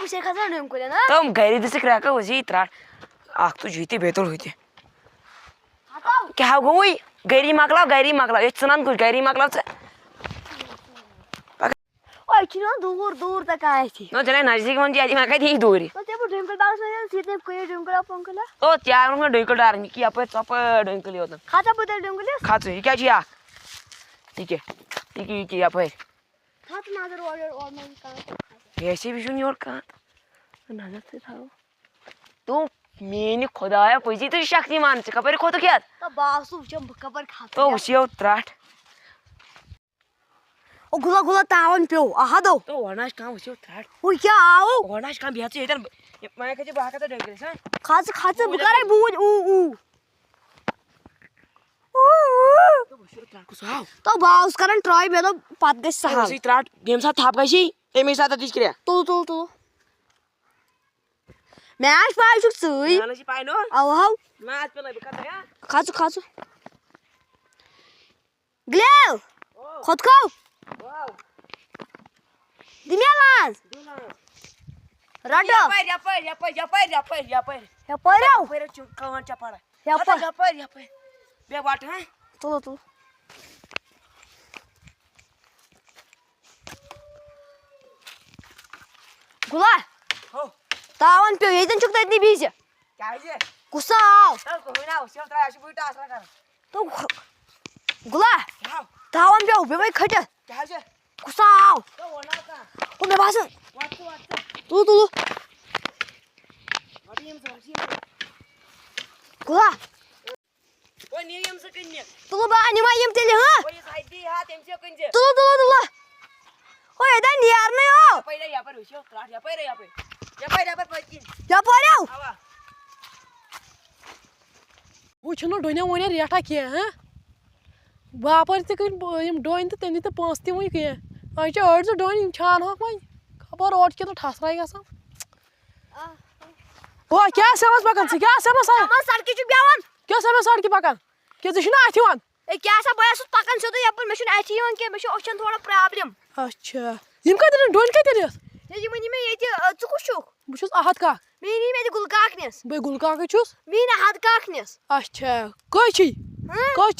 bushy खसान हम कुले ना तुम गैरी दिसक रखा वजी त्राट आख तो जीते बेतुल होते क्या गोई गैरी मकलाव ये सनन कुछ गैरी मकलाव से ओए चिनो दूर दूर तक आए थी नो चले नजदीक मन जी आज मैं कह दी दूरी तो ते ड्रिंकल डांस में सीधे कोई ड्रिंकल अपन कला ओ चार में ड्रिंकल डार नहीं किया पर चप ड्रिंकल होता खाता बदल ड्रिंकल खाते ये क्या चिया ठीक है किया पर खात नजर और मैं का ऐसे भी सुनी और कहां नजर से था तो मैंने खुदाया पैसे तो शक्तिमान से खबर खो तो क्या तो बासु जब खबर खाता तो उसी त्राट ओ गुला गुला तावन पियो आहा दो तो वरनाश काम उसी त्राट ओ क्या आओ वरनाश काम बिहार से इधर मैं कहे बाहर का तो डर गए खास खास बुकारे बूज ऊ तो बाउस करन ट्राई में तो पात गई सहा उसी त्राट गेम साथ थाप गई ए मेरे साथ दिस क्रिया तो मैच पाई सुक सुई ना सी पाइनो आओ हाउ मैच पे नहीं बकता क्या खास ग्लेव खुद को वाओ दिमियालान राडो या पर या पराव पर चुकावन चपाड़ा या पर बे बाट है तो गुला हो तावन पे ये दिन चुकता इतनी बीज क्या है ये गुस्सा आओ चल को ना उसी तरह ऐसे बुईटा आसरा कर तो गुला हां तावन पे उबे भाई खट क्या है ये गुस्सा आओ तो वना का ओ मैं बास वाट तू वाटी हम समझी गुला वो नियम से कन्या तू बा निमा यम तेले हां वो ये साइड दी हाथ एमसे कन्या तू ओ ये दा नियार नहीं हो पहले यहां पर उसी त्राट यहां पर पची या पराव आवा वो छनो डोने वने रेटा के हैं बापर ते कन यम डोइन ते तनी ते पांच ते वई के आज अड़ जो डोइन छान हो वई खबर ओट के तो ठसराई गसा ओ क्या समझ पकन से क्या समझ हम सड़की छु ब्यावन क्या समझ सड़ के पकन के जशना आथिवन ए क्या सा बया सु पकन से तो यपन मशीन आथि यवन के मशीन ओशन थोड़ा प्रॉब्लम अच्छा यम का दिन डोइन का दिन ये मनी में ये चुकुशु बुछस आहत का मेनी में गुलकाकनेस बे गुलका के छुस मीन हाथ काकनेस अच्छा कोई छी हाथ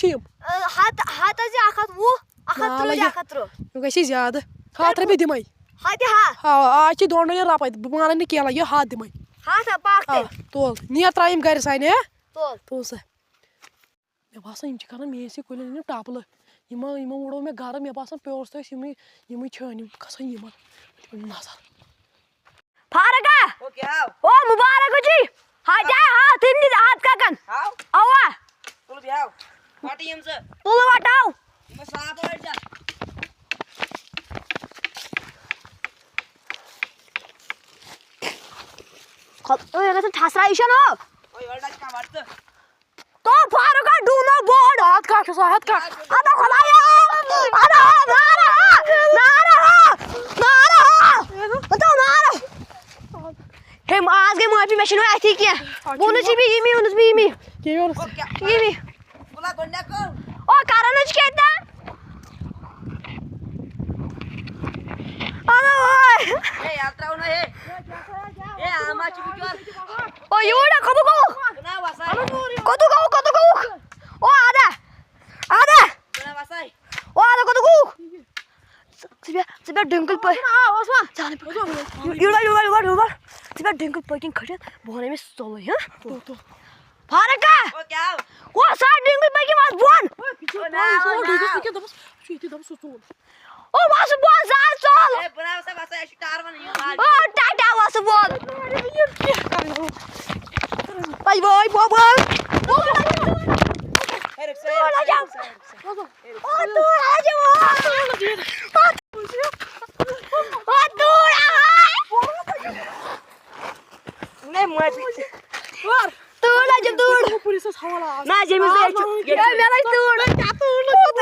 से आखत वो आखत रो आखत रो गसी ज्यादा हाथ रे दिमई हाथ हा हां आज दोन ने रापाय माने ने केला ये हाथ दिमई हाथ पाकते तो निया त्राइम कर साइने तो से मैं बासा इम करन मे से कोले ने टापल इमा उड़ो में घर में बासा प्योर्स तो इम छानी कसा इम नजर फारका ओ क्या ओ मुबारक जी हां जाए हाथ इन हाथ काकन आओ आवा तुल बिहाव वाटी हम से तू हटाओ मैं साफ बैठ जा ओ ये तो ठसरा इशन हो ओए वर्डा का वाट तो फारका डू नो बोर्ड हाथ का आधा खलाया आधा नारा बताओ नारा हे आज के माफी मशीन है ठीक है बोनस भी यमी उनस भी यमी के और यमी बोला गोंडा को ओ कारणच केता अरे ओय ए यात्रा ना ए आमाची बिचार ओ एवढा कदू ना वासाई कदू ओ आधा ना वासाई ओ आधा कदू सिबा ड्रिंकल पर ओसमा जाने पर युवा सिबा ड्रिंकल पर किन खड़े बोने में सोलो है तो फारका ओ क्या वो सा ड्रिंकल पर की बात बोन ओ ना के दबस छुती दबस तो ओ वास बोन सा सोल ए बना वासाई स्टार बन ओ टाटा वास बोन भाई बोल ए रुक ओ तू आ जा नहीं मैं पीछे और तोड़ा जब तोड़ पुलिस हवाला ना जेमी से ये मेरा तोड़ तो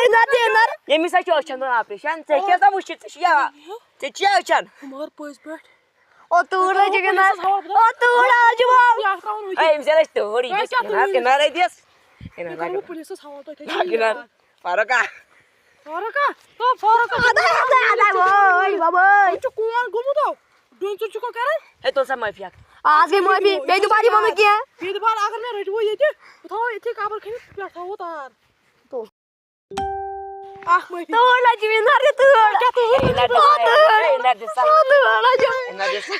ना देनर ये मिसा चो चंदो ऑपरेशन से क्या था मुश्किल से या ते क्या चन मर पोइस बैठ ओ तोड़ा जगन्नाथ ओ तोड़ा जवाब या काउन हुई ए मिसा स्टोरी के ना रे दिस ina काउन पुलिस हवाला तो lagi Faroka Faroka तो Faroka ada boy बाबा itu kuan gumu tau डोन चुर चुको करन है तो सब माफी आज गई माफी बे दोबारा बनो किया बे दोबारा अगर मैं रटबो ये थो इथे काबर खनि पे थो तार तो आख माफी तो ना जिम्मेदार रे तू क्या तू इधर दिसा तो ना जो इधर दिसा